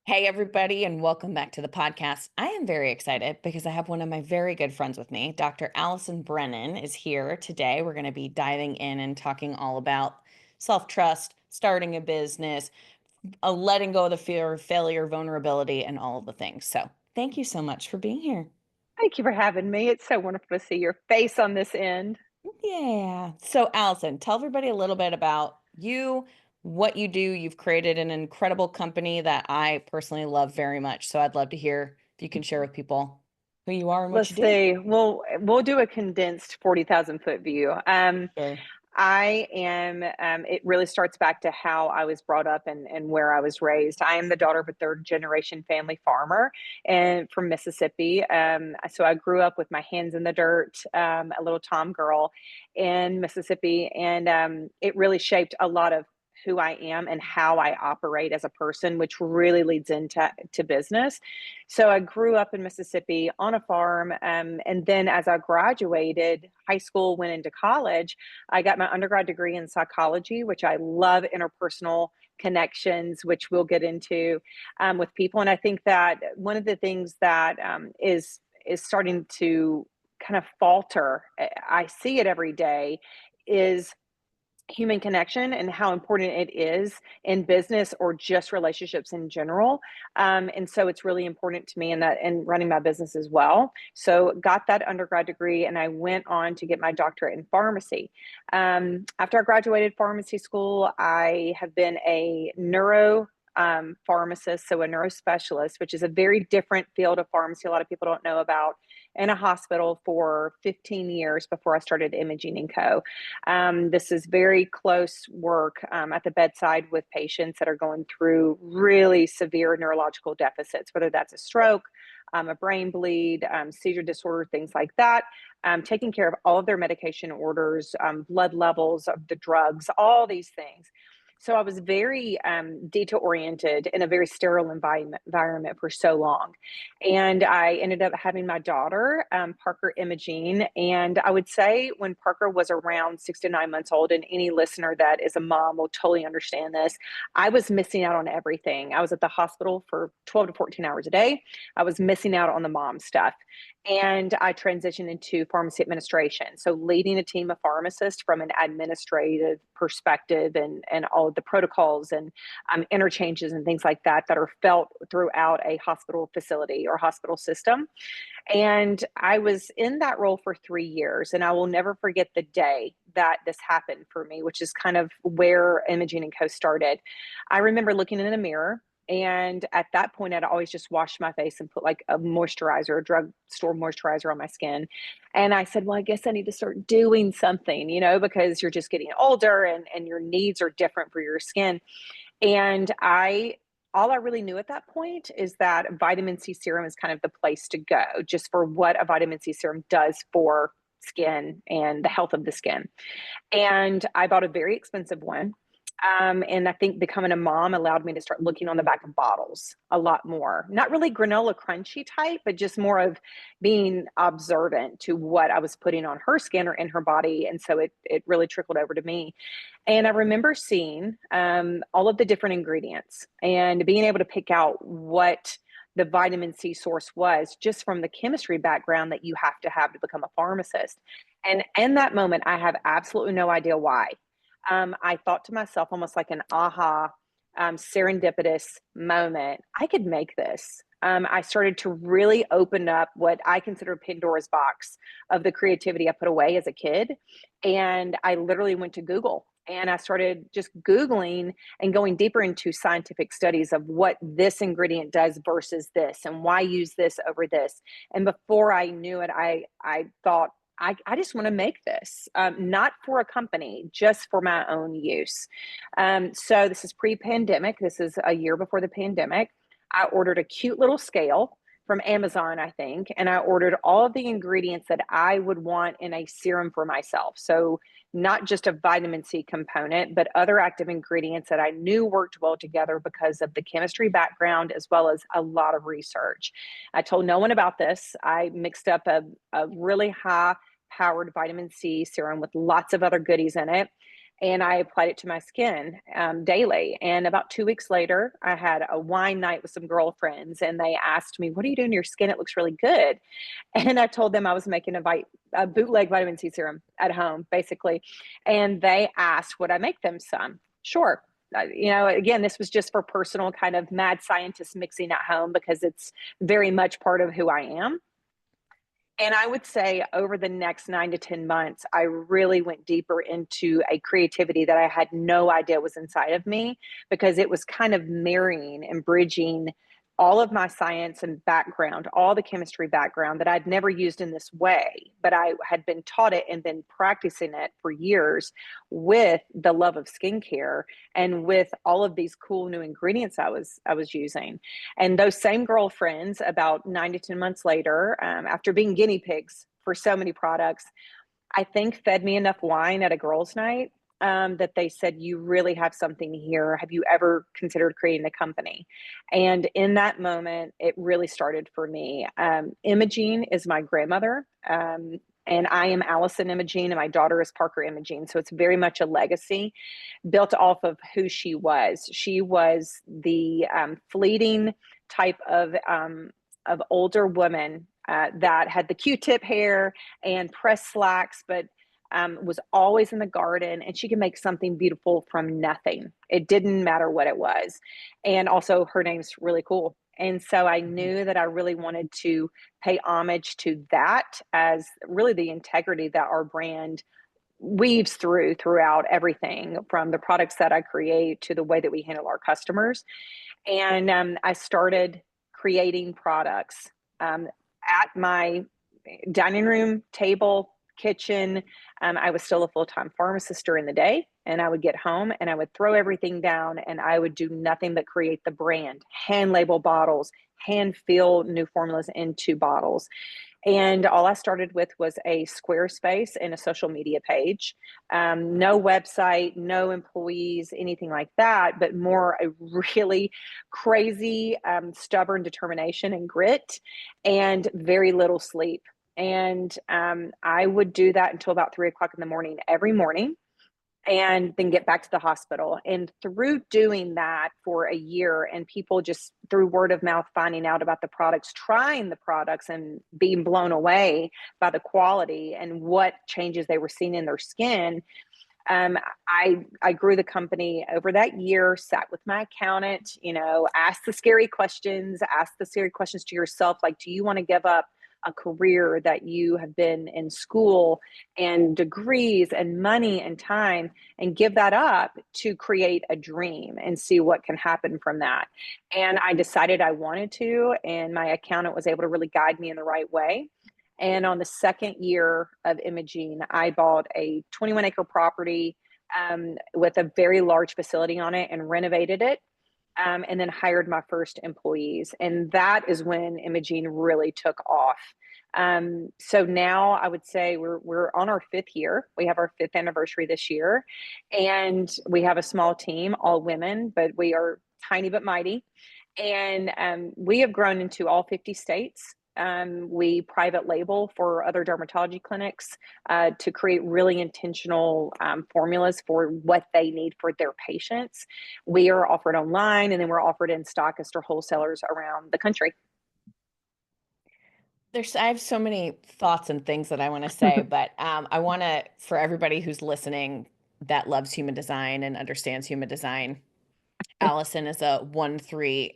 Hey, everybody, and welcome back to the podcast. I am very excited because I have one of my very good friends with me. Dr. Allyson Brennan is here today. We're going to be diving in and talking all about self trust, starting a business, letting go of the fear of failure, vulnerability, and all of the things. So, thank you so much for being here. Thank you for having me. It's so wonderful to see your face on this end. Yeah. So, Allison, tell everybody a little bit about you, what you do. You've created an incredible company that I personally love very much. So, I'd love to hear if you can share with people who you are and what Let's you do. see. We'll do a condensed 40,000 foot view. Sure. It really starts back to how I was brought up and where I was raised. I am the daughter of a third generation family farmer and from Mississippi. So I grew up with my hands in the dirt, a little Tom girl in Mississippi. And it really shaped a lot of who I am and how I operate as a person, which really leads into business. So I grew up in Mississippi on a farm. And then as I graduated high school, went into college, I got my undergrad degree in psychology, which I love interpersonal connections, which we'll get into with people. And I think that one of the things that is starting to kind of falter, I see it every day, is human connection and how important it is in business or just relationships in general. And so it's really important to me in that in running my business as well. So got that undergrad degree and I went on to get my doctorate in pharmacy. After I graduated pharmacy school, I have been a neuro pharmacist, so a neurospecialist, which is a very different field of pharmacy. A lot of people don't know about in a hospital for 15 years before I started Emogene Co. This is very close work at the bedside with patients that are going through really severe neurological deficits, whether that's a stroke, a brain bleed, seizure disorder, things like that. Taking care of all of their medication orders, blood levels of the drugs, all these things. So I was very detail oriented in a very sterile environment for so long. And I ended up having my daughter, Parker Imogene. And I would say when Parker was around 6 to 9 months old, and any listener that is a mom will totally understand this, I was missing out on everything. I was at the hospital for 12 to 14 hours a day. I was missing out on the mom stuff. And I transitioned into pharmacy administration. So leading a team of pharmacists from an administrative perspective and all of the protocols and interchanges and things like that that are felt throughout a hospital facility or hospital system. And I was in that role for 3 years. And I will never forget the day that this happened for me, which is kind of where Imogene and Co started. I remember looking in the mirror. And at that point, I'd always just wash my face and put like a moisturizer, a drugstore moisturizer on my skin. And I said, well, I guess I need to start doing something, because you're just getting older and your needs are different for your skin. And all I really knew at that point is that vitamin C serum is kind of the place to go just for what a vitamin C serum does for skin and the health of the skin. And I bought a very expensive one. And I think becoming a mom allowed me to start looking on the back of bottles a lot more. Not really granola crunchy type, but just more of being observant to what I was putting on her skin or in her body. And so it really trickled over to me. And I remember seeing all of the different ingredients and being able to pick out what the vitamin C source was just from the chemistry background that you have to become a pharmacist. And in that moment, I have absolutely no idea why. I thought to myself, almost like an aha, serendipitous moment, I could make this. I started to really open up what I consider Pandora's box of the creativity I put away as a kid. And I literally went to Google and I started just Googling and going deeper into scientific studies of what this ingredient does versus this and why use this over this. And before I knew it, I thought, I just want to make this, not for a company, just for my own use. So this is pre-pandemic. This is a year before the pandemic. I ordered a cute little scale from Amazon, I think, and I ordered all of the ingredients that I would want in a serum for myself. So not just a vitamin C component, but other active ingredients that I knew worked well together because of the chemistry background as well as a lot of research. I told no one about this. I mixed up a really high powered vitamin C serum with lots of other goodies in it. and I applied it to my skin daily. And about 2 weeks later, I had a wine night with some girlfriends, and they asked me, "What are you doing to your skin? It looks really good." And I told them I was making a bootleg vitamin C serum at home, basically. And they asked, would I make them some? Sure. Again, this was just for personal kind of mad scientist mixing at home because it's very much part of who I am. And I would say over the next 9 to 10 months, I really went deeper into a creativity that I had no idea was inside of me because it was kind of marrying and bridging all of my science and background, all the chemistry background that I'd never used in this way, but I had been taught it and been practicing it for years with the love of skincare and with all of these cool new ingredients I was using. And those same girlfriends, about 9 to 10 months later, after being guinea pigs for so many products, I think fed me enough wine at a girls' night that they said, "You really have something here. Have you ever considered creating a company?" And in that moment, it really started for me. Imogene is my grandmother. And I am Allison Imogene, and my daughter is Parker Imogene. So it's very much a legacy built off of who she was. She was the fleeting type of older woman that had the Q-tip hair and pressed slacks, but was always in the garden, and she could make something beautiful from nothing. It didn't matter what it was. And also, her name's really cool. And so I knew that I really wanted to pay homage to that as really the integrity that our brand weaves throughout everything from the products that I create to the way that we handle our customers. And I started creating products at my dining room table, kitchen. I was still a full time pharmacist during the day. And I would get home and I would throw everything down and I would do nothing but create the brand, hand label bottles, hand fill new formulas into bottles. And all I started with was a Squarespace and a social media page. No website, no employees, anything like that, but more a really crazy, stubborn determination and grit, and very little sleep. And I would do that until about 3 o'clock in the morning every morning and then get back to the hospital. And through doing that for a year, and people just through word of mouth finding out about the products, trying the products, and being blown away by the quality and what changes they were seeing in their skin. I grew the company over that year, sat with my accountant, asked the scary questions, ask the scary questions to yourself, like, do you want to give up a career that you have been in school and degrees and money and time and give that up to create a dream and see what can happen from that? And I decided I wanted to, and my accountant was able to really guide me in the right way. And on the second year of Imogene, I bought a 21-acre property with a very large facility on it and renovated it, and then hired my first employees. And that is when Imogene really took off. So now I would say we're on our fifth year. We have our fifth anniversary this year, and we have a small team, all women, but we are tiny but mighty. And we have grown into all 50 states. We private label for other dermatology clinics to create really intentional formulas for what they need for their patients. We are offered online, and then we're offered in stockists or wholesalers around the country. I have so many thoughts and things that I want to say, but I want to, for everybody who's listening that loves human design and understands human design, Allison is a 1-3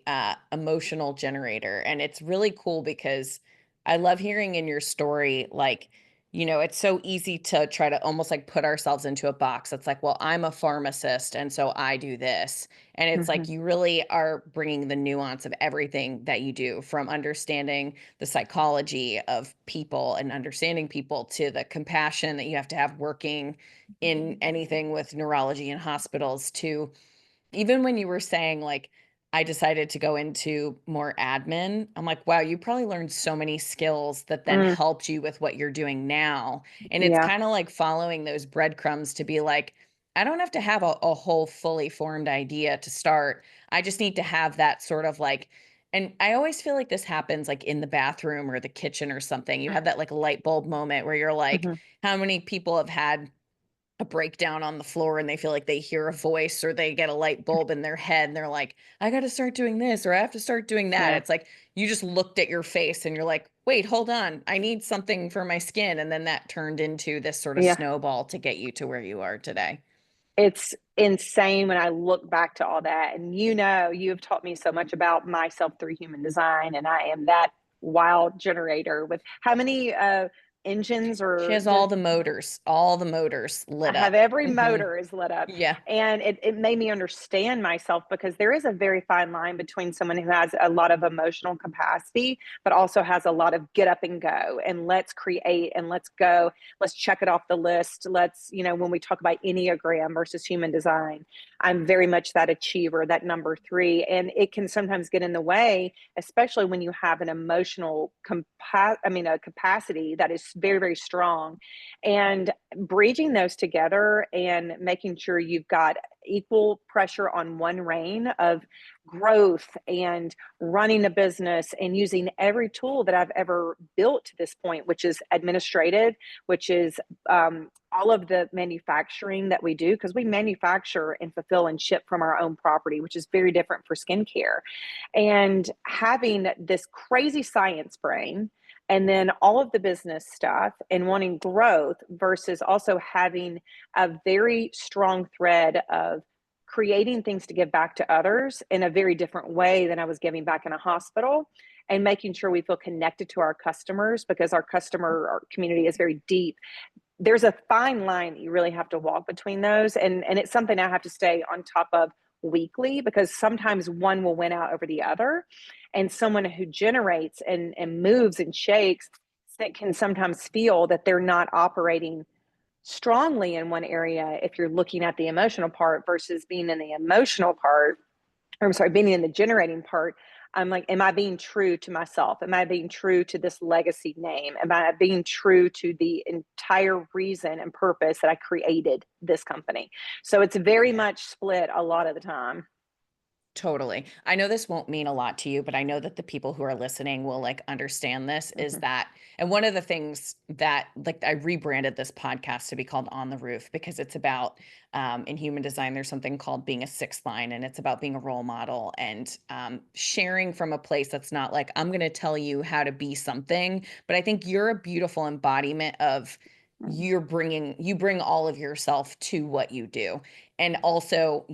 emotional generator. And it's really cool because I love hearing in your story, like, it's so easy to try to almost like put ourselves into a box. It's like, well, I'm a pharmacist, and so I do this. And it's like Mhm. you really are bringing the nuance of everything that you do, from understanding the psychology of people and understanding people to the compassion that you have to have working in anything with neurology and hospitals to even when you were saying, like, I decided to go into more admin, I'm like, wow, you probably learned so many skills that then Mm, helped you with what you're doing now. And it's yeah. kind of like following those breadcrumbs to be like, I don't have to have a whole fully formed idea to start. I just need to have that sort of like, and I always feel like this happens like in the bathroom or the kitchen or something. You have that like light bulb moment where you're like, Mhm. how many people have had a breakdown on the floor and they feel like they hear a voice or they get a light bulb in their head and they're like, I got to start doing this or I have to start doing that. Yeah. It's like you just looked at your face and you're like, wait, hold on. I need something for my skin. And then that turned into this sort of Yeah. snowball to get you to where you are today. It's insane when I look back to all that. And you have taught me so much about myself through human design, and I am that wild generator with how many engines She or has all the motors I lit have up. every Hmm. motor is lit up. Yeah. And it made me understand myself because there is a very fine line between someone who has a lot of emotional capacity, but also has a lot of get up and go and let's create and let's go. Let's check it off the list. When we talk about Enneagram versus human design, I'm very much that achiever, that number three. And it can sometimes get in the way, especially when you have an a capacity that is very, very strong. And bridging those together and making sure you've got equal pressure on one rein of growth and running a business and using every tool that I've ever built to this point, which is administrative, which is all of the manufacturing that we do, because we manufacture and fulfill and ship from our own property, which is very different for skincare. And having this crazy science brain and then all of the business stuff and wanting growth versus also having a very strong thread of creating things to give back to others in a very different way than I was giving back in a hospital, and making sure we feel connected to our customers because our community is very deep. There's a fine line that you really have to walk between those, and it's something I have to stay on top of weekly because sometimes one will win out over the other, and someone who generates and moves and shakes that can sometimes feel that they're not operating strongly in one area if you're looking at the emotional part versus being in the emotional part, or I'm sorry, being in the generating part. I'm like, am I being true to myself? Am I being true to this legacy name? Am I being true to the entire reason and purpose that I created this company? So it's very much split a lot of the time. Totally. I know this won't mean a lot to you, but I know that the people who are listening will like understand this is Hmm. that, and one of the things that like I rebranded this podcast to be called On the Roof because it's about in human design, there's something called being a sixth line, and it's about being a role model and sharing from a place that's not like, I'm going to tell you how to be something, but I think you're a beautiful embodiment of you bring all of yourself to what you do. And also,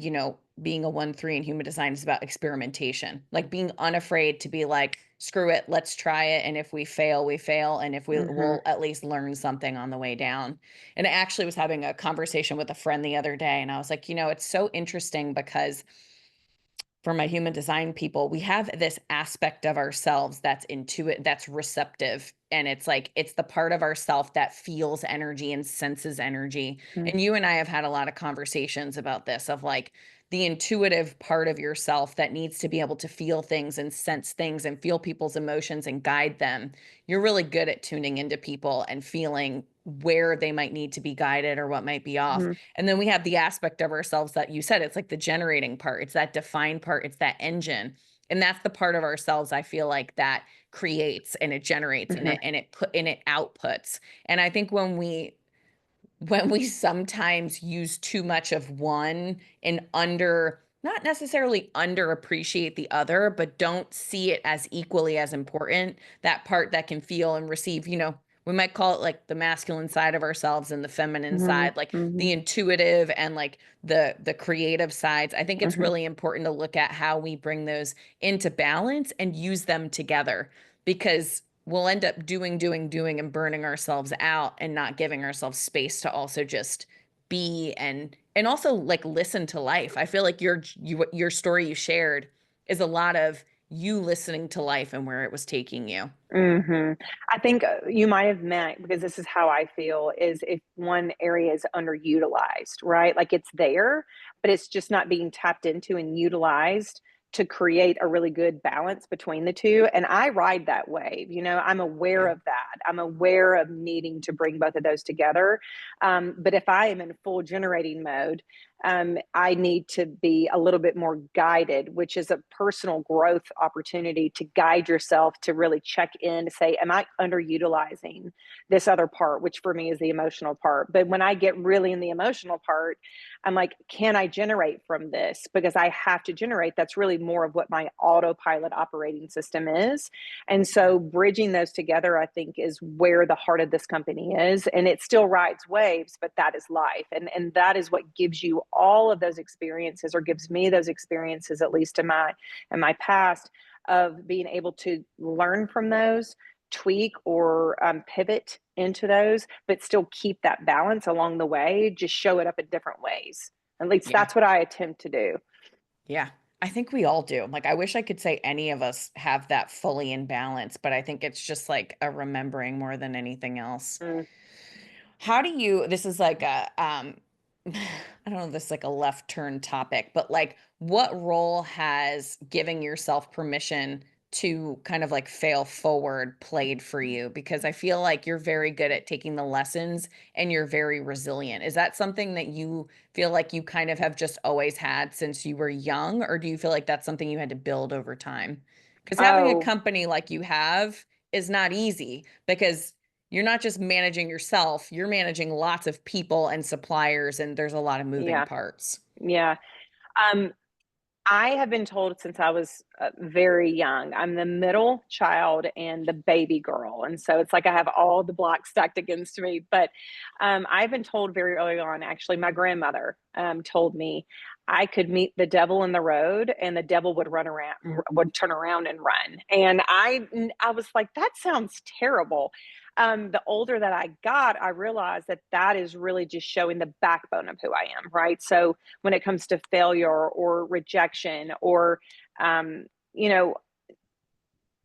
being a 1-3 in human design is about experimentation, like being unafraid to be like, screw it, let's try it. And if we fail, we fail. And if we Hmm. will at least learn something on the way down. And I actually was having a conversation with a friend the other day, and I was like, it's so interesting because for my human design people, we have this aspect of ourselves that's intuitive, that's receptive. And it's like, it's the part of ourself that feels energy and senses energy. And you and I have had a lot of conversations about this of like the intuitive part of yourself that needs to be able to feel things and sense things and feel people's emotions and guide them. You're really good at tuning into people and feeling where they might need to be guided or what might be off. Hmm. And then we have the aspect of ourselves that you said, it's like the generating part, it's that defined part, it's that engine. And that's the part of ourselves I feel like that creates and it generates and Hmm. it outputs. And I think when we sometimes use too much of one and not necessarily underappreciate the other, but don't see it as equally as important, that part that can feel and receive, we might call it like the masculine side of ourselves and the feminine Hmm. side, like Hmm. the intuitive and like the creative sides. I think it's Hmm. really important to look at how we bring those into balance and use them together because we'll end up doing and burning ourselves out and not giving ourselves space to also just be and also like listen to life. I feel like your story you shared is a lot of you listening to life and where it was taking you. Hmm. I think you might have meant, because this is how I feel, is if one area is underutilized, right? Like it's there, but it's just not being tapped into and utilized to create a really good balance between the two. And I ride that wave, I'm aware Yeah. of that. I'm aware of needing to bring both of those together. But if I am in full generating mode, I need to be a little bit more guided, which is a personal growth opportunity to guide yourself to really check in to say, am I underutilizing this other part, which for me is the emotional part. But when I get really in the emotional part, I'm like, can I generate from this? Because I have to generate. That's really more of what my autopilot operating system is. And so bridging those together, I think, is where the heart of this company is. And it still rides waves, but that is life. And that is what gives you all of those experiences, or gives me those experiences, at least in my past, of being able to learn from those, tweak or pivot into those, but still keep that balance along the way, just show it up in different ways. At least Yeah. that's what I attempt to do. Yeah. I think we all do. Like, I wish I could say any of us have that fully in balance, but I think it's just like a remembering more than anything else. Mm. How do you, this is like a, I don't know, this is like a left turn topic, but like what role has giving yourself permission to kind of like fail forward played for you? Because I feel like you're very good at taking the lessons and you're very resilient. Is that something that you feel like you kind of have just always had since you were young, or do you feel like that's something you had to build over time? Because having a Oh, company like you have is not easy because you're not just managing yourself, you're managing lots of people and suppliers, and there's a lot of moving yeah, parts. yeah. Um, I have been told since I was very young, I'm the middle child and the baby girl. And so it's like I have all the blocks stacked against me. But I've been told very early on, actually, my grandmother told me I could meet the devil in the road and the devil would run around, would turn around and run. And I was like, that sounds terrible. The older that I got, I realized that that is really just showing the backbone of who I am, right? So when it comes to failure or rejection or um, you know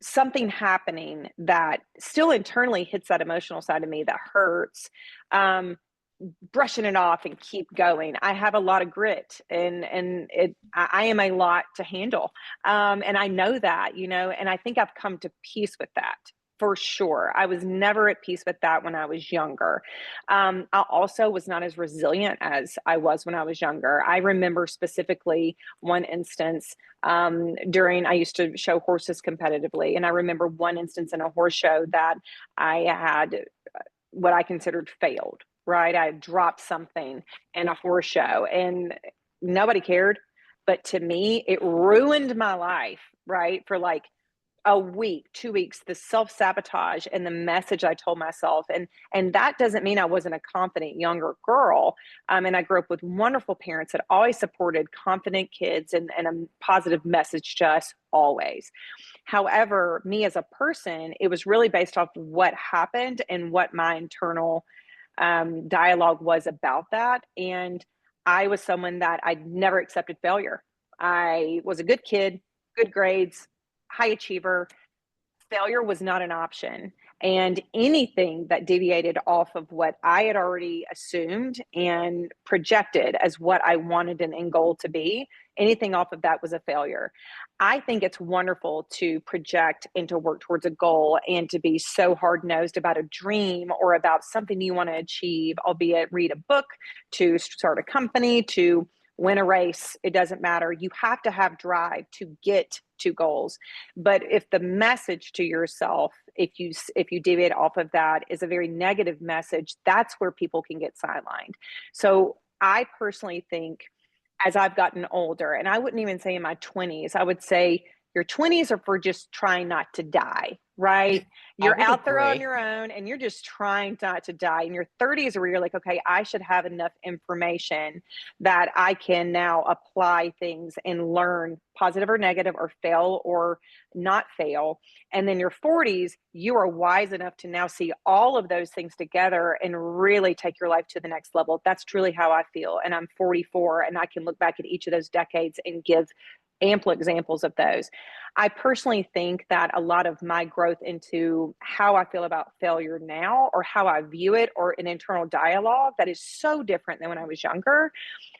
something happening that still internally hits that emotional side of me that hurts, um, brushing it off and keep going. I have a lot of grit, I am a lot to handle. And I know that, and I think I've come to peace with that. For sure. I was never at peace with that when I was younger. I also was not as resilient as I was when I was younger. I remember specifically one instance during, I used to show horses competitively. And I remember one instance in a horse show that I had what I considered failed, right? I dropped something in a horse show and nobody cared. But to me, it ruined my life, right? For like a week, 2 weeks, the self-sabotage and the message I told myself. And that doesn't mean I wasn't a confident younger girl. And I grew up with wonderful parents that always supported confident kids and a positive message to us always. However, me as a person, it was really based off what happened and what my internal dialogue was about that. And I was someone that I never accepted failure. I was a good kid, good grades, high achiever. Failure was not an option. And anything that deviated off of what I had already assumed and projected as what I wanted an end goal to be, anything off of that was a failure. I think it's wonderful to project and to work towards a goal and to be so hard nosed about a dream or about something you want to achieve, albeit read a book, to start a company, to win a race. It doesn't matter. You have to have drive to get to goals. But if the message to yourself, if you deviate off of that, is a very negative message, that's where people can get sidelined. So I personally think as I've gotten older, and I wouldn't even say in my 20s, I would say your 20s are for just trying not to die, right? I You're would out there on agree. your own and you're just trying not to die. In your 30s, where you're like, okay, I should have enough information that I can now apply things and learn positive or negative or fail or not fail. And then your 40s, you are wise enough to now see all of those things together and really take your life to the next level. That's truly how I feel. And I'm 44 and I can look back at each of those decades and give ample examples of those. I personally think that a lot of my growth into how I feel about failure now, or how I view it, or an internal dialogue that is so different than when I was younger,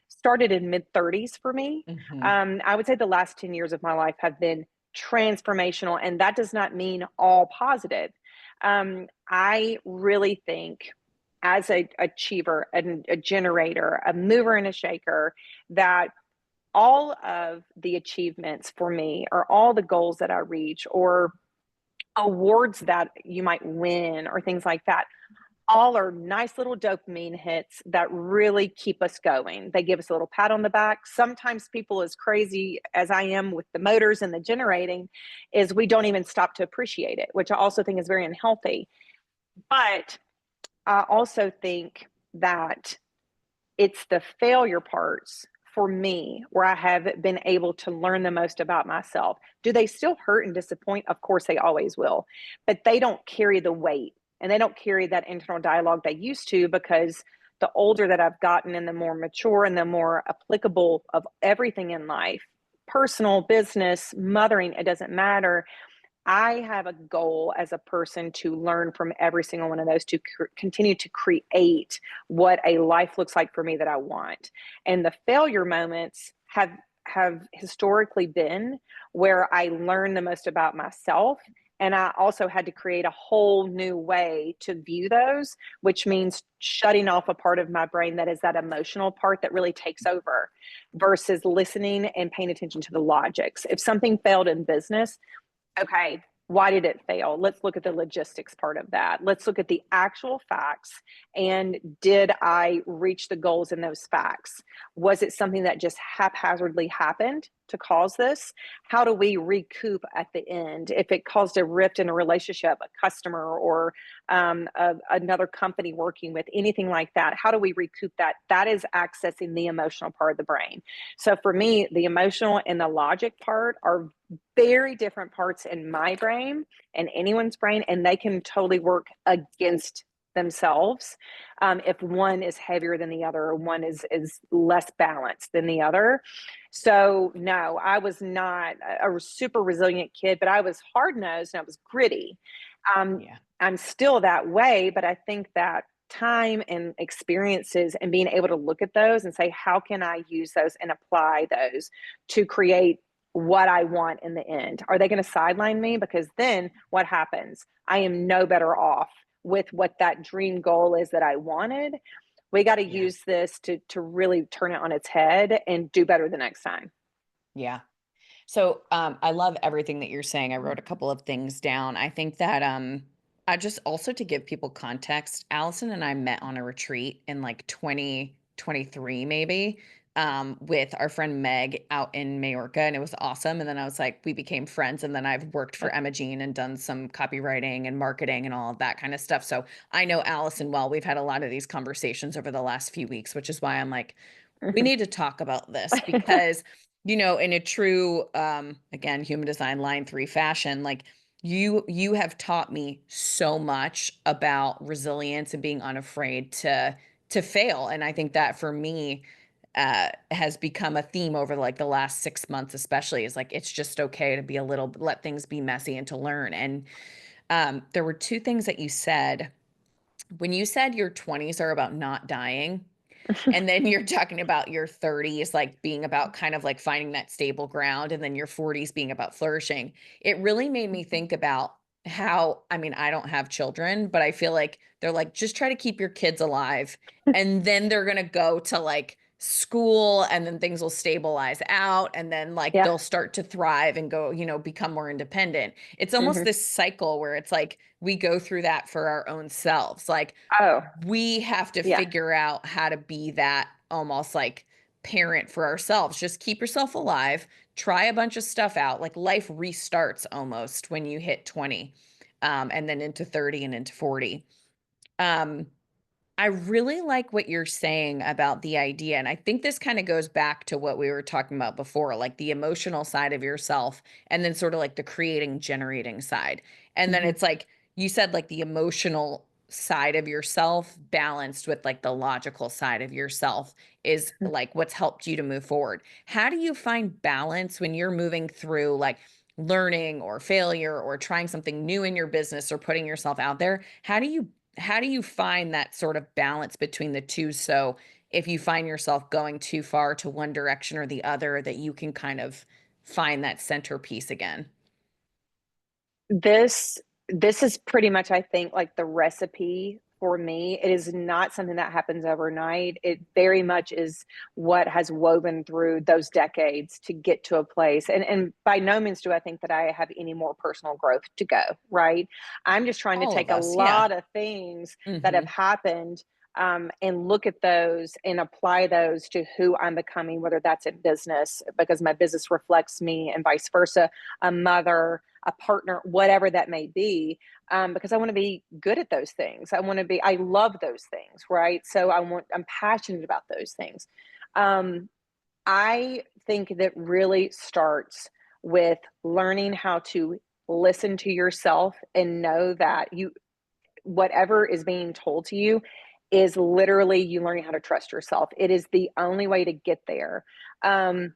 started in mid 30s for me. Hmm. I would say the last 10 years of my life have been transformational, and that does not mean all positive. I really think as a achiever, a generator, a mover and a shaker, that all of the achievements for me, or all the goals that I reach, or awards that you might win, or things like that, all are nice little dopamine hits that really keep us going. They give us a little pat on the back. Sometimes people, as crazy as I am with the motors and the generating, is we don't even stop to appreciate it, which I also think is very unhealthy. But I also think that it's the failure parts for me where I have been able to learn the most about myself. Do they still hurt and disappoint? Of course, they always will, but they don't carry the weight, and they don't carry that internal dialogue they used to, because the older that I've gotten and the more mature and the more applicable of everything in life, personal, business, mothering, it doesn't matter. I have a goal as a person to learn from every single one of those, to continue to create what a life looks like for me that I want. And the failure moments have historically been where I learned the most about myself. And I also had to create a whole new way to view those, which means shutting off a part of my brain that is that emotional part that really takes over, versus listening and paying attention to the logics. If something failed in business, okay, why did it fail? Let's look at the logistics part of that. Let's look at the actual facts. And did I reach the goals in those facts? Was it something that just haphazardly happened to cause this? How do we recoup at the end? If it caused a rift in a relationship, a customer, or another company working with, anything like that, how do we recoup that? That is accessing the emotional part of the brain. So for me, the emotional and the logic part are very different parts in my brain and anyone's brain, and they can totally work against themselves if one is heavier than the other, or one is less balanced than the other. So no, I was not a super resilient kid, but I was hard nosed and I was gritty. um, Yeah. I'm still that way, but I think that time and experiences and being able to look at those and say, how can I use those and apply those to create what I want in the end? Are they going to sideline me? Because then what happens? I am no better off with what that dream goal is that I wanted. We got to Yeah. use this to really turn it on its head and do better the next time. Yeah. So I love everything that you're saying. I wrote a couple of things down. I think that I just also, to give people context, Allison and I met on a retreat in like 2023 maybe, with our friend Meg out in Majorca, and it was awesome. And then I was like, we became friends, and then I've worked for Emogene and done some copywriting and marketing and all of that kind of stuff. So I know Allison well. We've had a lot of these conversations over the last few weeks, which is why I'm like, we need to talk about this because, in a true, again, human design line 3 fashion, like you have taught me so much about resilience and being unafraid to fail. And I think that for me, has become a theme over like the last 6 months, especially, is like, it's just okay to be a little, let things be messy and to learn. And there were two things that you said when you said your 20s are about not dying. And then you're talking about your 30s, like being about kind of like finding that stable ground, and then your 40s being about flourishing. It really made me think about how, I mean, I don't have children, but I feel like they're like, just try to keep your kids alive. And then they're going to go to like school, and then things will stabilize out. And then like Yeah. they'll start to thrive and go, become more independent. It's almost Hmm. this cycle where it's like we go through that for our own selves. Like, Oh, we have to yeah. figure out how to be that almost like parent for ourselves. Just keep yourself alive, try a bunch of stuff out. Like, life restarts almost when you hit 20, and then into 30 and into 40. Um, I really like what you're saying about the idea. And I think this kind of goes back to what we were talking about before, like the emotional side of yourself, and then sort of like the creating, generating side. And then Hmm. it's like you said, like the emotional side of yourself balanced with like the logical side of yourself is like what's helped you to move forward. How do you find balance when you're moving through like learning or failure or trying something new in your business or putting yourself out there? How do you find that sort of balance between the two? So if you find yourself going too far to one direction or the other, that you can kind of find that centerpiece again. This this is pretty much, I think, like the recipe for me. It is not something that happens overnight. It very much is what has woven through those decades to get to a place. And by no means do I think that I have any more personal growth to go, right? I'm just trying to All take of a us. Yeah. lot of things that have Hmm. happened, and look at those and apply those to who I'm becoming, whether that's in business, because my business reflects me, and vice versa, a mother, a partner, whatever that may be, because I want to be good at those things. I love those things, right? So I'm passionate about those things. Um, I think that really starts with learning how to listen to yourself and know that whatever is being told to you is literally you learning how to trust yourself. It is the only way to get there. Um,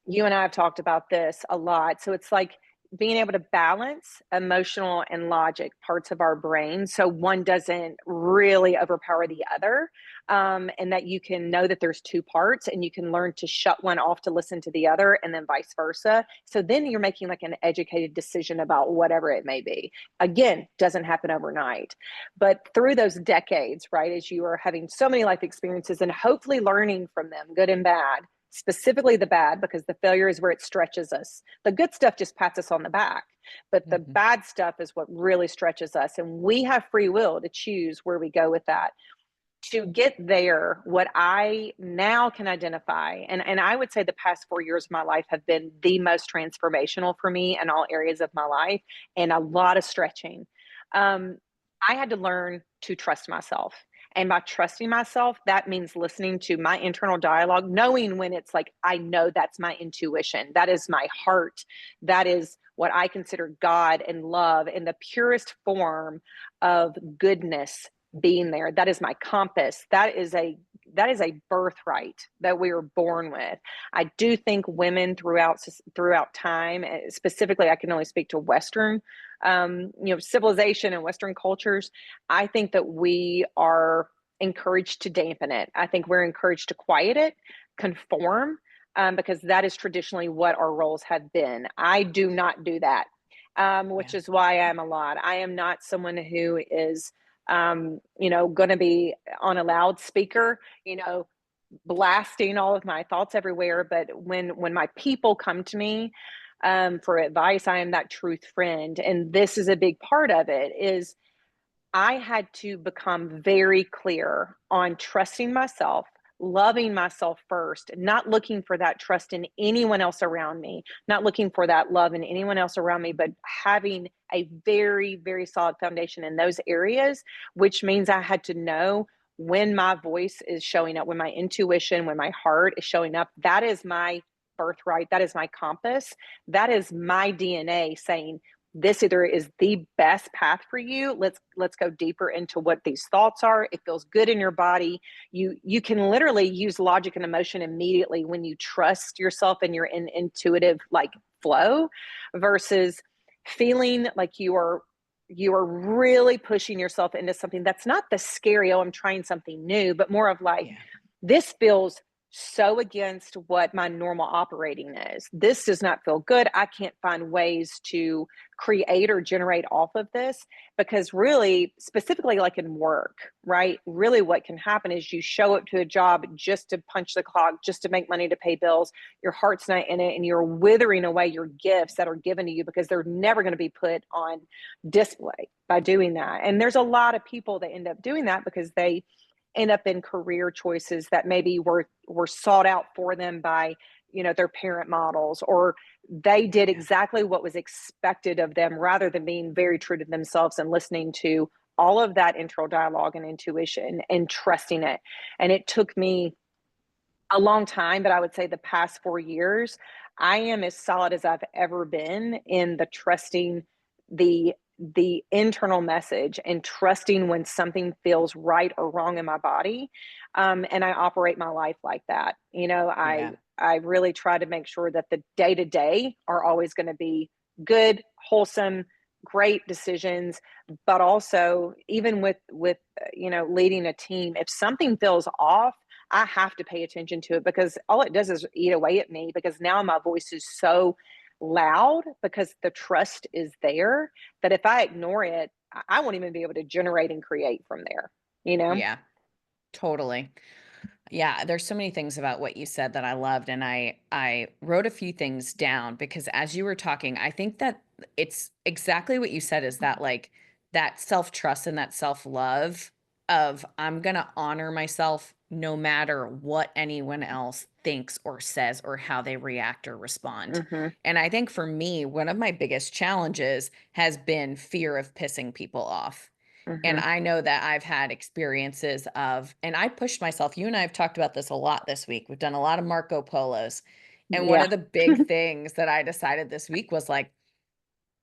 you and I have talked about this a lot. So it's like being able to balance emotional and logic parts of our brain so one doesn't really overpower the other. And that you can know that there's two parts and you can learn to shut one off to listen to the other, and then vice versa. So then you're making like an educated decision about whatever it may be. Again, doesn't happen overnight. But through those decades, right, as you are having so many life experiences and hopefully learning from them, good and bad, specifically the bad, because the failure is where it stretches us. The good stuff just pats us on the back, but the Hmm. bad stuff is what really stretches us. And we have free will to choose where we go with that. To get there, what I now can identify, and I would say the past 4 years of my life have been the most transformational for me in all areas of my life, and a lot of stretching. Um, I had to learn to trust myself. And by trusting myself, that means listening to my internal dialogue, knowing when it's like, I know that's my intuition, that is my heart, that is what I consider God and love in the purest form of goodness being there. That is my compass. That is a birthright that we are born with. I do think women throughout time, specifically, I can only speak to Western, civilization and Western cultures. I think that we are encouraged to dampen it. I think we're encouraged to quiet it, conform, because that is traditionally what our roles have been. I do not do that, which Yeah. is why I'm a lot. I am not someone who is going to be on a loudspeaker, blasting all of my thoughts everywhere. But when my people come to me for advice, I am that truth friend, and this is a big part of it. Is I had to become very clear on trusting myself, loving myself first, not looking for that trust in anyone else around me, not looking for that love in anyone else around me, but having a very, very solid foundation in those areas, which means I had to know when my voice is showing up, when my intuition, when my heart is showing up. That is my birthright. That is my compass. That is my DNA saying, this either is the best path for you. Let's go deeper into what these thoughts are. It feels good in your body. You can literally use logic and emotion immediately when you trust yourself and you're in intuitive like flow, versus feeling like you are really pushing yourself into something that's not the scary, oh, I'm trying something new, but more of like, Yeah. this feels so against what my normal operating is. This does not feel good. I can't find ways to create or generate off of this, because really, specifically like in work, right? Really, what can happen is you show up to a job just to punch the clock, just to make money to pay bills. Your heart's not in it, and you're withering away your gifts that are given to you because they're never going to be put on display by doing that. And there's a lot of people that end up doing that because they end up in career choices that maybe were sought out for them by their parent models, or they did Yeah. exactly what was expected of them rather than being very true to themselves and listening to all of that internal dialogue and intuition and trusting it. And it took me a long time, but I would say the past 4 years, I am as solid as I've ever been in the trusting the internal message and trusting when something feels right or wrong in my body. And I operate my life like that. I Yeah. I really try to make sure that the day to day are always going to be good, wholesome, great decisions. But also, even with leading a team, if something feels off, I have to pay attention to it, because all it does is eat away at me, because now my voice is so loud because the trust is there, that if I ignore it, I won't even be able to generate and create from there. you know? Yeah, totally. Yeah, there's so many things about what you said that I loved, and I wrote a few things down because as you were talking, I think that it's exactly what you said, is that like that self-trust and that self-love of I'm going to honor myself no matter what anyone else thinks or says or how they react or respond. Mhm. And I think for me, one of my biggest challenges has been fear of pissing people off. And Mhm. I know that I've had experiences of, and I pushed myself. You and I have talked about this a lot this week. We've done a lot of Marco Polos. And one Yeah. of the big things that I decided this week was like,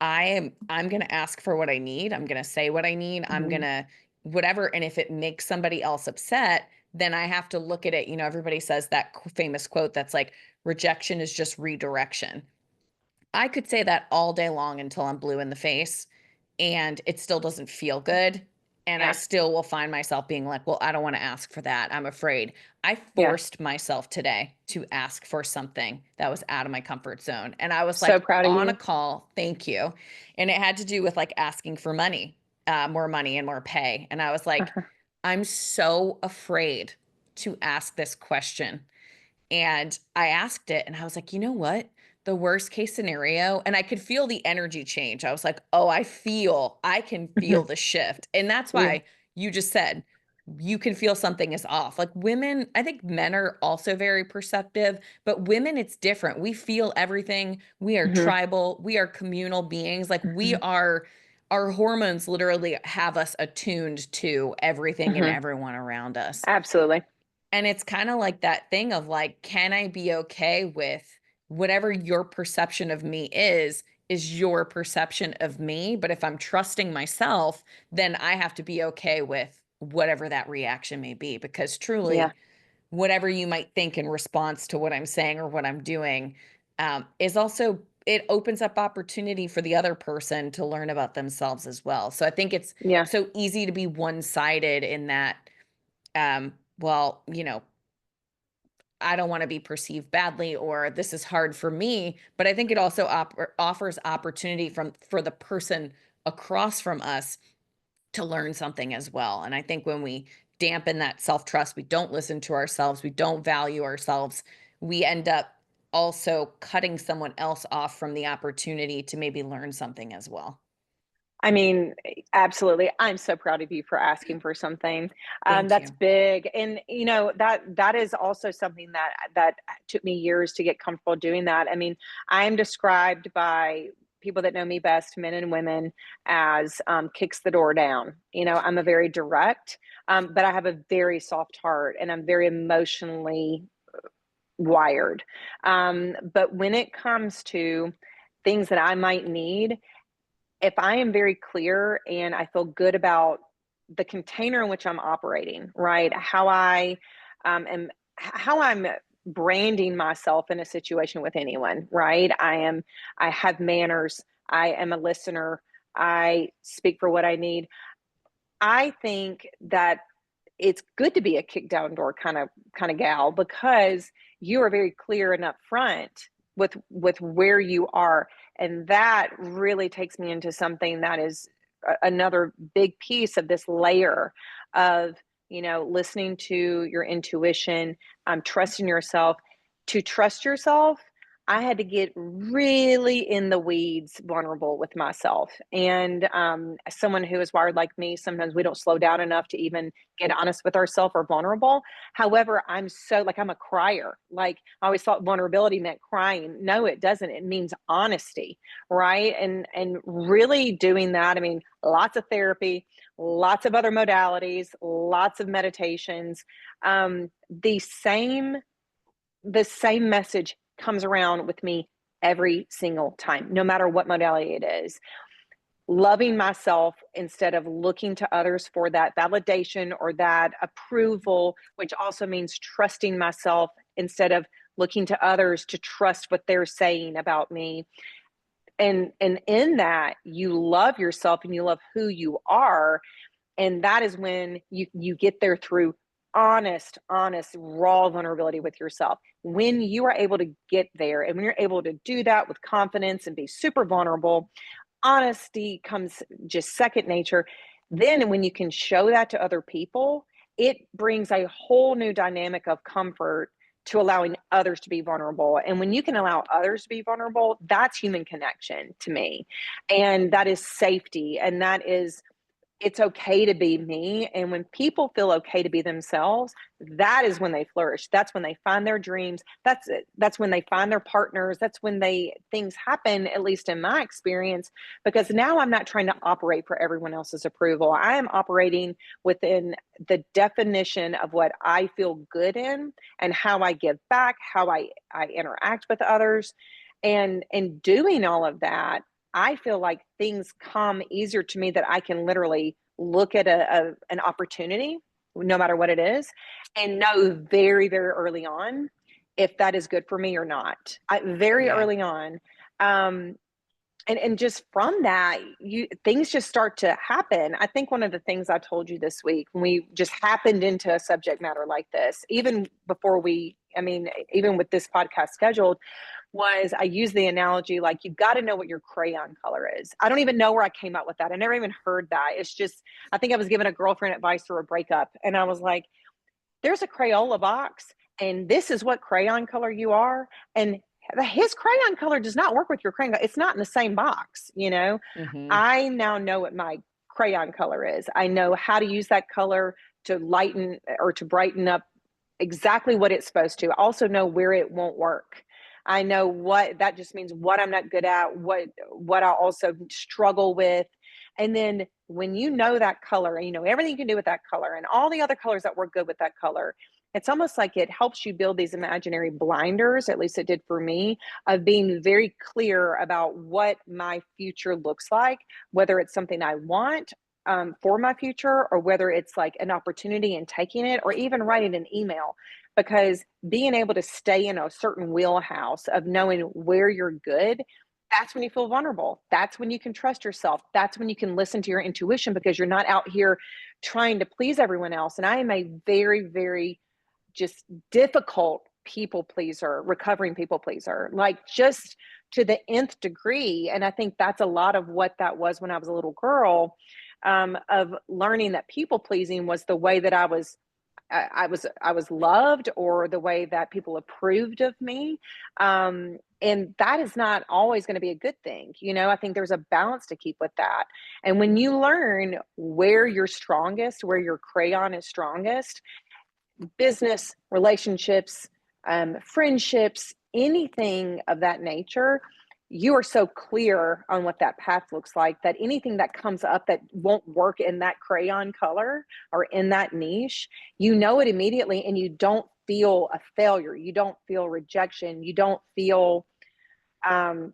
I'm going to ask for what I need. I'm going to say what I need. I'm going Mhm. to whatever. And if it makes somebody else upset, then I have to look at it. You know, everybody says that famous quote that's like, rejection is just redirection. I could say that all day long until I'm blue in the face and it still doesn't feel good. And I Yeah. still will find myself being like, well, I don't want to ask for that. I'm afraid. I Yeah. forced myself today to ask for something that was out of my comfort zone. And I was So like proud of on a you. call, thank you. And it had to do with like asking for money and more pay. And I was like, Uh-huh. I'm so afraid to ask this question. And I asked it and I was like, you know what? The worst case scenario, and I could feel the energy change. I was like, oh, I can feel Mhm. the shift. And that's Yeah. why you just said you can feel something is off. Like women, I think men are also very perceptive, but women, it's different. We feel everything. We are Mhm. tribal, we are communal beings. Like we Mhm. are, our hormones literally have us attuned to everything and Mhm. everyone around us. Absolutely. And it's kind of like that thing of like, can I be okay with whatever your perception of me is your perception of me? But if I'm trusting myself, then I have to be okay with whatever that reaction may be. Because Yeah. truly, whatever you might think in response to what I'm saying or what I'm doing is also, it opens up opportunity for the other person to learn about themselves as well. So I think it's Yeah. so easy to be one sided in that well, you know, I don't want to be perceived badly or this is hard for me, but I think it also offers opportunity for the person across from us to learn something as well. And I think when we dampen that self-trust, we don't listen to ourselves, we don't value ourselves, we end up also cutting someone else off from the opportunity to maybe learn something as well. I mean, absolutely. I'm so proud of you for asking for something. Thank That's you. big, and you know that is also something that took me years to get comfortable doing that. I mean, I am described by people that know me best, men and women, as kicks the door down. You know, I'm a very direct, but I have a very soft heart, and I'm very emotionally wired. But when it comes to things that I might need, if I am very clear and I feel good about the container in which I'm operating, right? How I am, how I'm branding myself in a situation with anyone, right? I have manners. I am a listener. I speak for what I need. I think that it's good to be a kick down door kind of gal because you are very clear and upfront with where you are, and that really takes me into something that is another big piece of this layer of, you know, listening to your intuition, trusting yourself. To trust yourself, I had to get really in the weeds, vulnerable with myself. And someone who is wired like me, sometimes we don't slow down enough to even get honest with ourselves or vulnerable. However, I'm so like I'm a crier. Like I always thought vulnerability meant crying. No, it doesn't. It means honesty, right? And really doing that. I mean, lots of therapy, lots of other modalities, lots of meditations. The same message comes around with me every single time, no matter what modality it is. Loving myself instead of looking to others for that validation or that approval, which also means trusting myself instead of looking to others to trust what they're saying about me. And in that, you love yourself and you love who you are, and that is when you get there through honest raw vulnerability with yourself. When you are able to get there and when you're able to do that with confidence and be super vulnerable, honesty comes just second nature. then when you can show that to other people, it brings a whole new dynamic of comfort to allowing others to be vulnerable. And when you can allow others to be vulnerable, that's human connection to me. And that is safety. And that is it's okay to be me. And when people feel okay to be themselves, that is when they flourish. That's when they find their dreams. That's it. That's when they find their partners. That's when things happen, at least in my experience, because now I'm not trying to operate for everyone else's approval. I am operating within the definition of what I feel good in and how I give back, how I interact with others. And in doing all of that, I feel like things come easier to me that I can literally look at an opportunity, no matter what it is, and know very, very early on if that is good for me or not. Very Yeah. early on. Um, and just from that, you things just start to happen. I think one of the things I told you this week when we just happened into a subject matter like this, even before even with this podcast scheduled, was I used the analogy like you got to know what your crayon color is. I don't even know where I came up with that. I never even heard that. It's just I think I was giving a girlfriend advice through a breakup, and I was like, "There's a Crayola box, and this is what crayon color you are." And his crayon color does not work with your crayon. It's not in the same box, you know. Hmm. I now know what my crayon color is. I know how to use that color to lighten or to brighten up exactly what it's supposed to. I also know where it won't work. I know what that just means what I'm not good at, what I also struggle with. And then when you know that color and you know everything you can do with that color and all the other colors that work good with that color, it's almost like it helps you build these imaginary blinders, at least it did for me, of being very clear about what my future looks like, whether it's something I want for my future or whether it's like an opportunity and taking it or even writing an email because being able to stay in a certain wheelhouse of knowing where you're good, that's when you feel vulnerable. That's when you can trust yourself. That's when you can listen to your intuition because you're not out here trying to please everyone else. And I am a very, very just difficult people pleaser, recovering people pleaser, like just to the nth degree. And I think that's a lot of what that was when I was a little girl, of learning that people pleasing was the way that I was loved or the way that people approved of me. And that is not always going to be a good thing. You know, I think there's a balance to keep with that. And when you learn where you're strongest, where your crayon is strongest, business, relationships, friendships, anything of that nature, you are so clear on what that path looks like that anything that comes up that won't work in that crayon color or in that niche, you know it immediately and you don't feel a failure. You don't feel rejection. You don't feel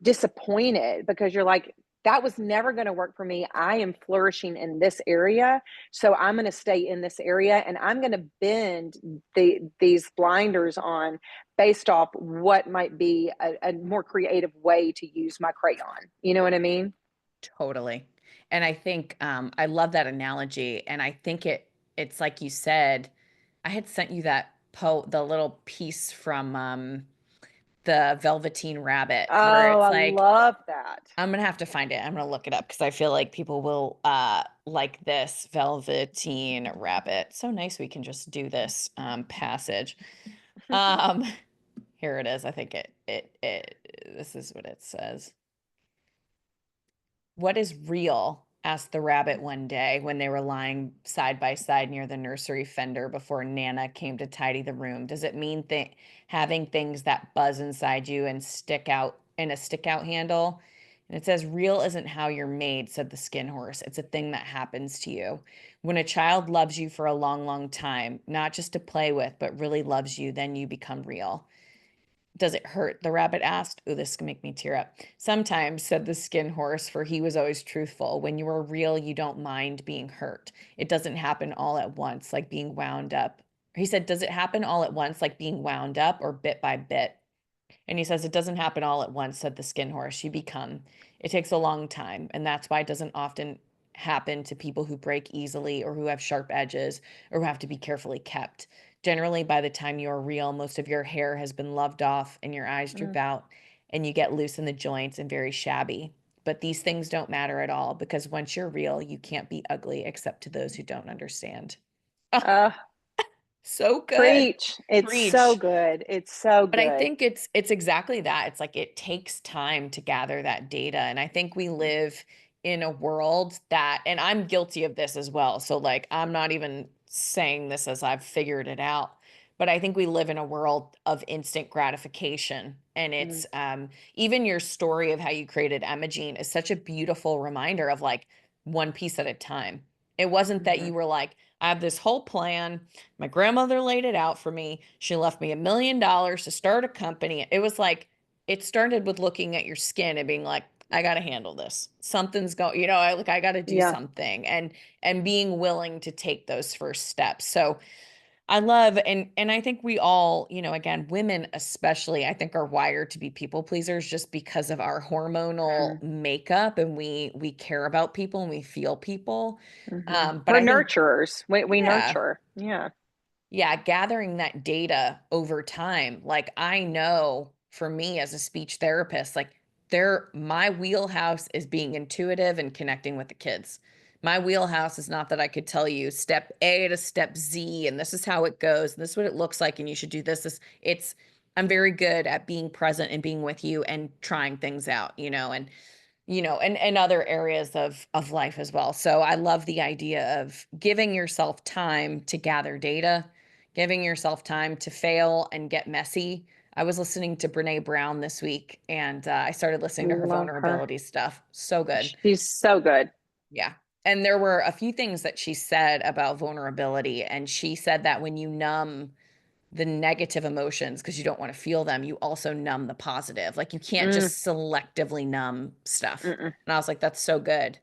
disappointed because you're like, that was never going to work for me. I am flourishing in this area. So I'm going to stay in this area and I'm going to bend these blinders on based off what might be a more creative way to use my crayon. You know what I mean? Totally. And I think I love that analogy. And I think it's like you said, I had sent you that the little piece from the Velveteen Rabbit, where Oh, it's I like, love that. I'm gonna have to find it. I'm gonna look it up because I feel like people will like this Velveteen Rabbit. So nice we can just do this passage. Um Here it is. I think it this is what it says. "What is real?" asked the rabbit one day when they were lying side by side near the nursery fender before Nana came to tidy the room. "Does it mean having things that buzz inside you and stick out in a stick out handle?" And it says, "Real isn't how you're made," said the skin horse. "It's a thing that happens to you. When a child loves you for a long, long time, not just to play with, but really loves you, then you become real." "Does it hurt?" the rabbit asked. "Ooh, this can make me tear up." "Sometimes," said the skin horse, for he was always truthful. "When you are real, you don't mind being hurt. It doesn't happen all at once, like being wound up." He said, "Does it happen all at once, like being wound up, or bit by bit?" And he says, "It doesn't happen all at once," said the skin horse. "You become. It takes a long time, and that's why it doesn't often happen to people who break easily or who have sharp edges or who have to be carefully kept. Generally, by the time you are real, most of your hair has been loved off and your eyes droop Mm, out and you get loose in the joints and very shabby. but these things don't matter at all because once you're real, you can't be ugly except to those who don't understand. Oh, Uh, so good. Preach. It's so Preach. good. It's so But I good. think it's exactly that. It's like it takes time to gather that data. And I think we live in a world that, and I'm guilty of this as well. So like I'm not even saying this as I've figured it out, but I think we live in a world of instant gratification. And Mm, it's even your story of how you created Emogene is such a beautiful reminder of like one piece at a time. It wasn't that mhm. you were like, I have this whole plan. My grandmother laid it out for me. She left me $1 million to start a company. It was like, it started with looking at your skin and being like, I got to handle this. Something's going, I got to do Yeah. something and being willing to take those first steps. So I love and I think we all, again, women especially, I think are wired to be people pleasers just because of our hormonal Mhm, makeup and we care about people and we feel people. mhm. But We're I think nurturers. We yeah, nurture. Yeah. yeah, gathering that data over time. Like I know for me as a speech therapist, like my wheelhouse is being intuitive and connecting with the kids. My wheelhouse is not that I could tell you step A to step Z and this is how it goes and this is what it looks like and you should do this. It's I'm very good at being present and being with you and trying things out, and other areas of life as well. So I love the idea of giving yourself time to gather data, giving yourself time to fail and get messy. I was listening to Brene Brown this week and I started listening to her Love her. vulnerability stuff. So good. She's so good. Yeah. And there were a few things that she said about vulnerability. And she said that when you numb the negative emotions because you don't want to feel them, you also numb the positive. Like you can't Mm, just selectively numb stuff. mm-mm, And I was like, that's so good.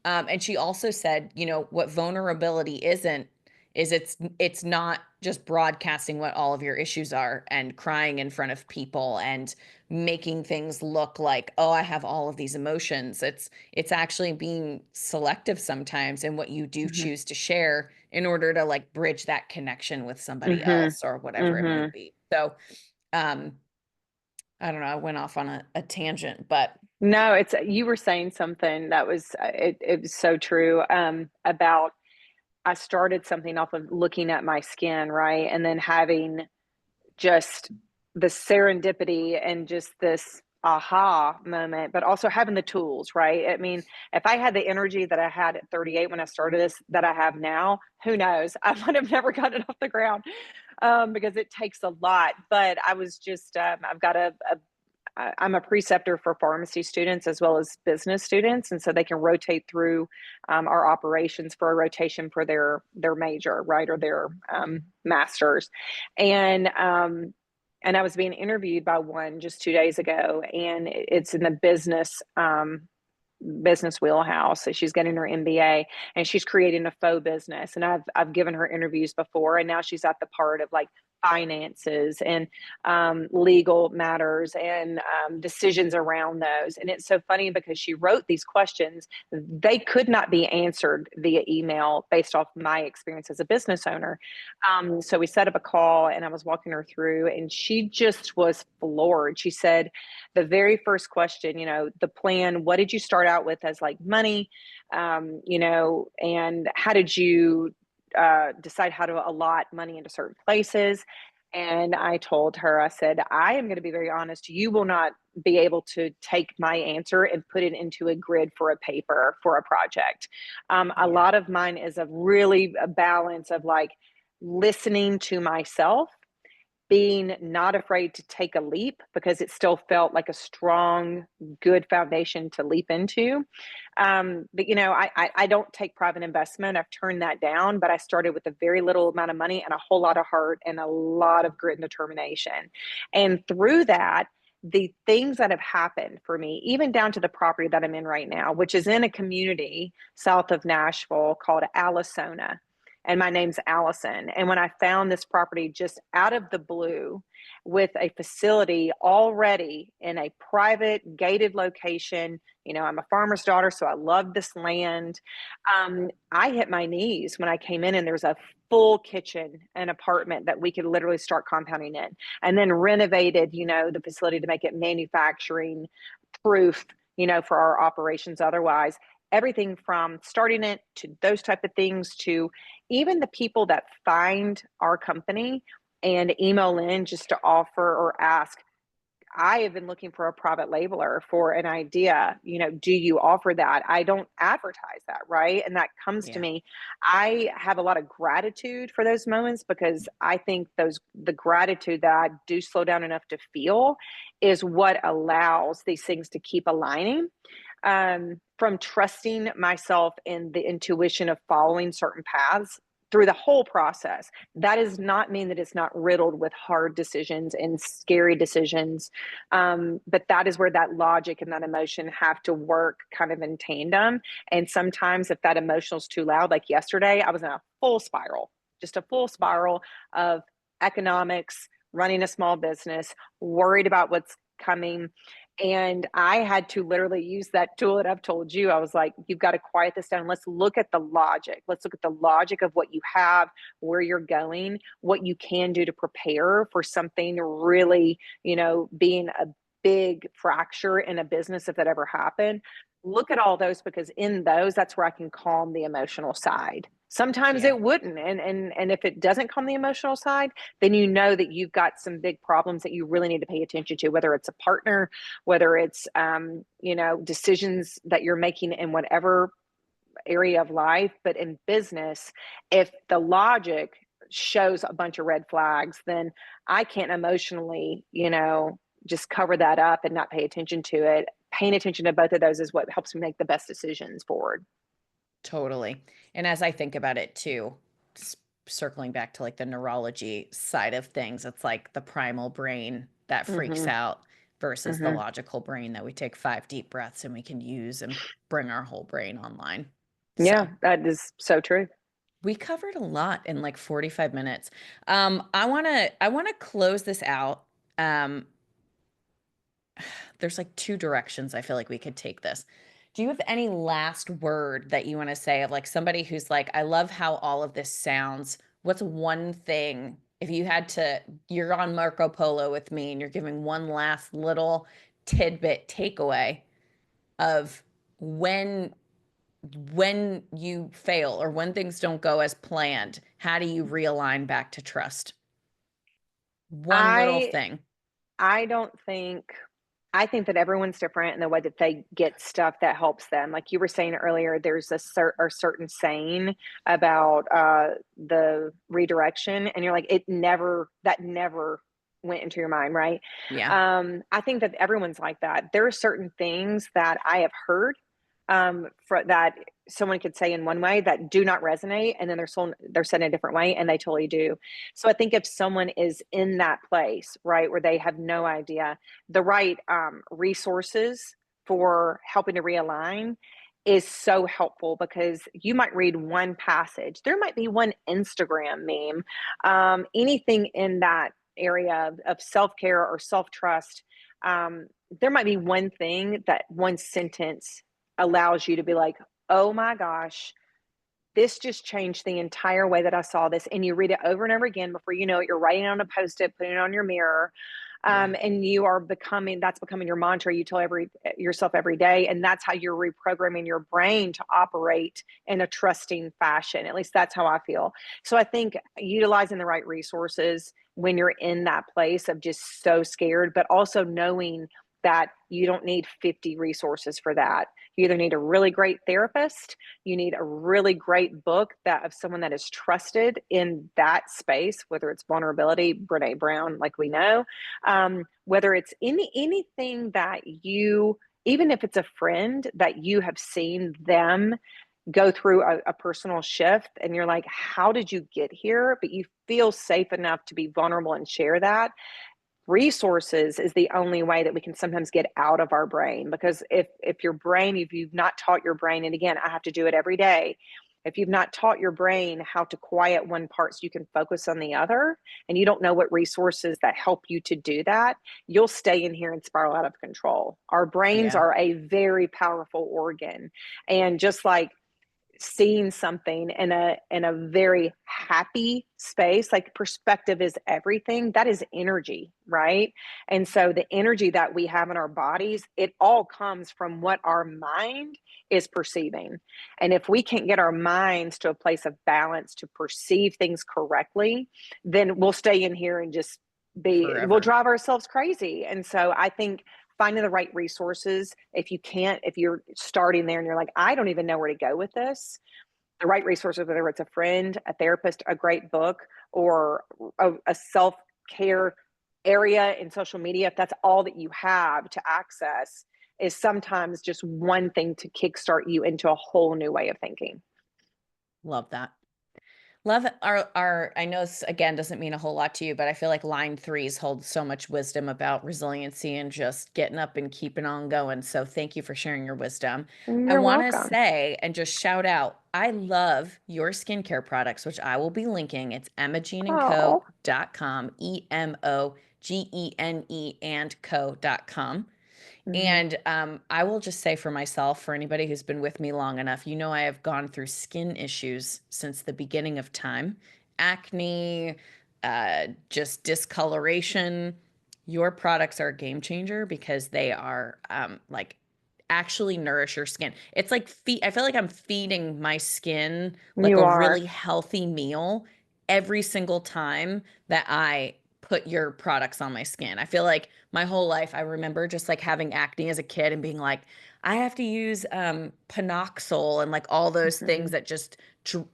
And she also said, what vulnerability isn't is it's not just broadcasting what all of your issues are and crying in front of people and making things look like, oh, I have all of these emotions. It's actually being selective sometimes in what you do mhm, choose to share in order to like bridge that connection with somebody mhm, else or whatever it might mhm. be. So, um, I don't know, I went off on a tangent, but No, it's you were saying something that was it was so true about I started something off of looking at my skin, right? And then having just the serendipity and just this aha moment, but also having the tools, right? I mean, if I had the energy that I had at 38 when I started this that I have now, who knows? I would have never gotten it off the ground because it takes a lot. But I was just, I've got I'm a preceptor for pharmacy students as well as business students, and so they can rotate through our operations for a rotation for their major, right, or their masters. And and I was being interviewed by one just 2 days ago, and it's in the business wheelhouse. So she's getting her MBA and she's creating a faux business. And I've given her interviews before, and now she's at the part of like finances and legal matters and decisions around those. And it's so funny because she wrote these questions. They could not be answered via email based off my experience as a business owner. So we set up a call and I was walking her through, and she just was floored. She said, the very first question, the plan, what did you start out with as like money, and how did you decide how to allot money into certain places? And I told her, I said, I am going to be very honest. You will not be able to take my answer and put it into a grid for a paper for a project. A yeah. lot of mine is a really a balance of like listening to myself, being not afraid to take a leap because it still felt like a strong, good foundation to leap into. But I don't take private investment. I've turned that down, but I started with a very little amount of money and a whole lot of heart and a lot of grit and determination. And through that, the things that have happened for me, even down to the property that I'm in right now, which is in a community south of Nashville called Allisona, and my name's Allyson. And when I found this property just out of the blue with a facility already in a private gated location, I'm a farmer's daughter, so I love this land. I hit my knees when I came in, and there's a full kitchen and apartment that we could literally start compounding in, and then renovated, the facility to make it manufacturing proof, for our operations otherwise. Everything from starting it to those type of things to even the people that find our company and email in just to offer or ask. I have been looking for a private labeler for an idea. Do you offer that? I don't advertise that, right? And that comes to Yeah. me. I have a lot of gratitude for those moments because I think the gratitude that I do slow down enough to feel is what allows these things to keep aligning. From trusting myself in the intuition of following certain paths through the whole process. That does not mean that it's not riddled with hard decisions and scary decisions. But that is where that logic and that emotion have to work kind of in tandem. And sometimes if that emotional is too loud, like yesterday, I was in a full spiral, just a full Yeah. spiral of economics, running a small business, worried about what's coming. And I had to literally use that tool that I've told you. I was like, you've got to quiet this down. Let's look at the logic. Let's look at the logic of what you have, where you're going, what you can do to prepare for something really, being a big fracture in a business if that ever happened. Look at all those because in those, that's where I can calm the emotional side. Sometimes Yeah. it wouldn't. And if it doesn't calm the emotional side, then you know that you've got some big problems that you really need to pay attention to, whether it's a partner, whether it's decisions that you're making in whatever area of life. But in business, if the logic shows a bunch of red flags, then I can't emotionally just cover that up and not pay attention to it. Paying attention to both of those is what helps me make the best decisions forward. Totally. And as I think about it too, circling back to like the neurology side of things, it's like the primal brain that freaks Hmm. out versus the Hmm. logical brain that we take 5 deep breaths and we can use and bring our whole brain online. So Yeah, that is so true. we covered a lot in like 45 minutes. I wanna close this out. Um, there's like two directions I feel like we could take this. Do you have any last word that you want to say of like somebody who's like, I love how all of this sounds? What's one thing, if you had to, you're on Marco Polo with me and you're giving one last little tidbit takeaway of when when you fail or when things don't go as planned, how do you realign back to trust? One little I thing. I don't think I think that everyone's different in the way that they get stuff that helps them. Like you were saying earlier, there's a certain saying about the redirection, and you're like, that never went into your mind, right? Yeah. I think that everyone's like that. There are certain things that I have heard for that someone could say in one way that do not resonate, and then they're said in a different way, and they totally do. So I think if someone is in that place, right, where they have no idea, the right resources for helping to realign is so helpful because you might read one passage, there might be one Instagram meme, anything in that area of self-care or self-trust. There might be one thing, that one sentence allows you to be like, oh my gosh, this just changed the entire way that I saw this. And you read it over and over again before you know it. You're writing on a post it, putting it on your mirror. Yeah. And that's becoming your mantra. You tell yourself every day. And that's how you're reprogramming your brain to operate in a trusting fashion. At least that's how I feel. So I think utilizing the right resources when you're in that place of just so scared, but also knowing that you don't need 50 resources for that. You either need a really great therapist, you need a really great book that of someone that is trusted in that space, whether it's vulnerability, Brene Brown, like we know, whether it's anything that you, even if it's a friend that you have seen them go through a personal shift and you're like, how did you get here? But you feel safe enough to be vulnerable and share that. Resources is the only way that we can sometimes get out of our brain, because if your brain, if you've not taught your brain, and again, I have to do it every day, if you've not taught your brain how to quiet one part so you can focus on the other, and you don't know what resources that help you to do that, you'll stay in here and spiral out of control. Our brains Yeah. are a very powerful organ, and just like seeing something in a very happy space. Like, perspective is everything. That is energy, right? And so the energy that we have in our bodies, it all comes from what our mind is perceiving. And if we can't get our minds to a place of balance to perceive things correctly, then we'll stay in here and just we'll Forever. drive ourselves crazy. And so I think finding the right resources, if you're starting there and you're like, I don't even know where to go with this, the right resources, whether it's a friend, a therapist, a great book, or a self care area in social media, if that's all that you have to access, is sometimes just one thing to kickstart you into a whole new way of thinking. Love that. Love our I know this again doesn't mean a whole lot to you, but I feel like line threes hold so much wisdom about resiliency and just getting up and keeping on going. So thank you for sharing your wisdom. I You're want to welcome. say and just shout out, I love your skincare products, which I will be linking. It's Oh, emogeneandco.com, EMOGENE and co.com. hmm, And I will just say for myself, for anybody who's been with me long enough, I have gone through skin issues since the beginning of time, acne, just discoloration. Your products are a game changer because they are like actually nourish your skin. It's like I feel like I'm feeding my skin like you a are. really healthy meal every single time that I put your products on my skin. I feel like my whole life I remember just like having acne as a kid and being like, I have to use Panoxyl and like all those Hmm, things that just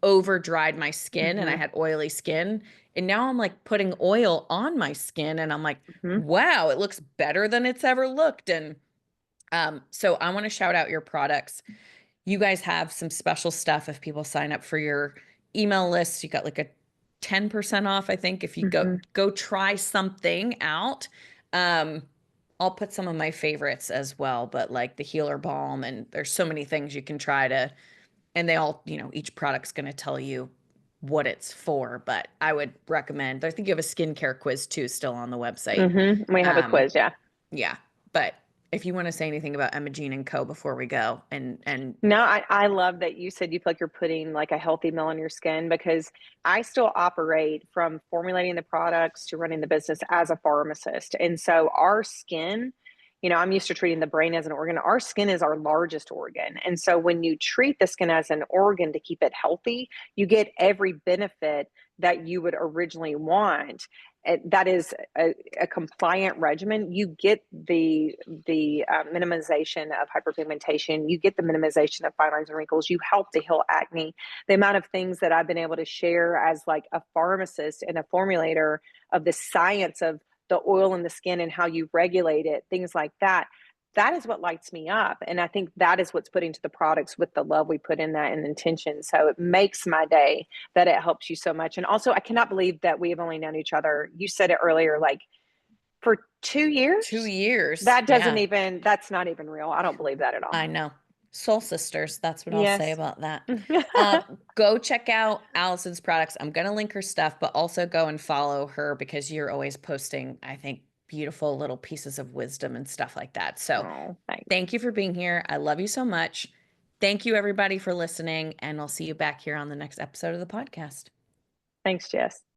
over dried my skin and I hmm, had oily skin. And now I'm like putting oil on my skin and I'm like, hmm. wow, it looks better than it's ever looked. And so I want to shout out your products. You guys have some special stuff if people sign up for your email list. You got like a 10% off, I think, if you Hmm. go try something out. Um, I'll put some of my favorites as well, but like the healer balm, and there's so many things you can try to, and they all, each product's going to tell you what it's for, but I would recommend, I think you have a skincare quiz too, still on the website. We have a Um, quiz, yeah. yeah, but if you want to say anything about Emogene Co before we go, and No, I love that you said you feel like you're putting like a healthy meal on your skin, because I still operate from formulating the products to running the business as a pharmacist. And so our skin, I'm used to treating the brain as an organ. Our skin is our largest organ. And so when you treat the skin as an organ to keep it healthy, you get every benefit that you would originally want. That is a compliant regimen. You get the minimization of hyperpigmentation. You get the minimization of fine lines and wrinkles. You help to heal acne. The amount of things that I've been able to share as like a pharmacist and a formulator of the science of the oil in the skin and how you regulate it, things like that. That is what lights me up. And I think that is what's putting to the products with the love we put in that and intention. So it makes my day that it helps you so much. And also, I cannot believe that we have only known each other. You said it earlier, like for 2 years? 2 years. That doesn't Yeah, even, that's not even real. I don't believe that at all. I know. Soul sisters. That's what I'll say Yes. about that. Go check out Allison's products. I'm going to link her stuff, but also go and follow her because you're always posting, I think, beautiful little pieces of wisdom and stuff like that. So Oh, thanks. thank you for being here. I love you so much. Thank you, everybody, for listening. And I'll see you back here on the next episode of the podcast. Thanks, Jess.